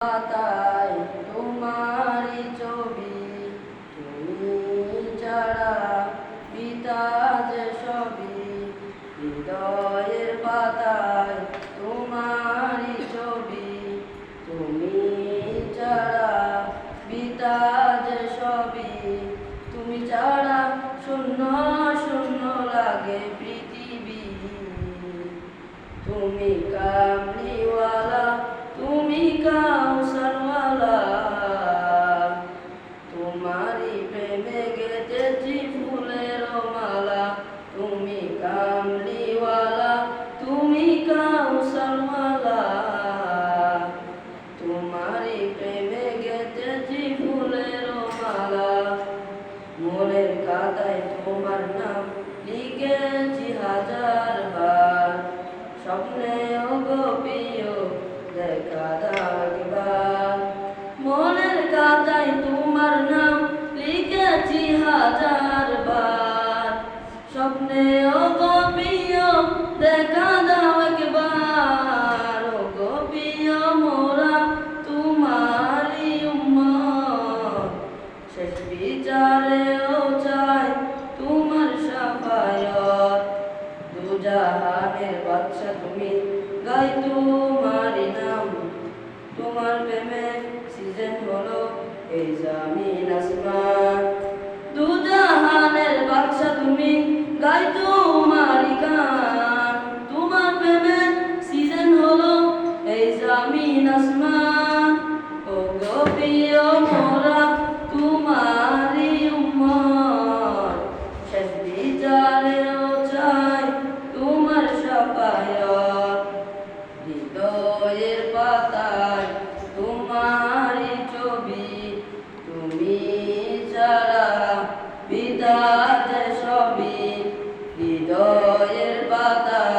পাতায় তোমারই ছবি, তুমি ছাড়া পিতা যে সবই। হৃদয়ের পাতায় তোমারই ছবি, তুমি ছাড়া পিতা যে সবই। তুমি ছাড়া শূন্য শূন্য লাগে পৃথিবী। তুমি কামলিওয়ালা, তুমি কাউসারওয়ালা, তোমারই প্রেমে গেঁথেছি ফুলের মালা। তুমি কামলিওয়ালা, তুমি কাউসারওয়ালা, তোমারই প্রেমে গেঁথেছি ফুলের মালা। মনের খাতায় তোমার নাম লিখেছি হাজার বার, স্বপ্নেও গো প্রিয় দেখা দাও একবার। মনের খাতায় তোমার নাম লিখেছি হাজার বার, স্বপ্নেও গো প্রিয় দেখা দাও একবার। ও গো প্রিয় মোরা তোমারই উম্মত, শেষ বিচারেও চাই তোমার শাফায়াত। দুজাহানের বাদশা তুমি, গাই তোমারই নাম। তোমার প্রেমে সিজন হলো এই জমিন আসমান। দুজাহানের বাদশা তুমি, গাই তোমারই গান। তোমার প্রেমে সিজন হলো এই জমিন আসমান। ও গো প্রিয় মোরা তোমারই উম্মত, শেষ বিচারেও চাই তোমার শাফায়াত। হৃদয়ের পাতায় তোমারই ছবি, তুমি ছাড়া পিতা যে সবই। হৃদয়ের পাতায়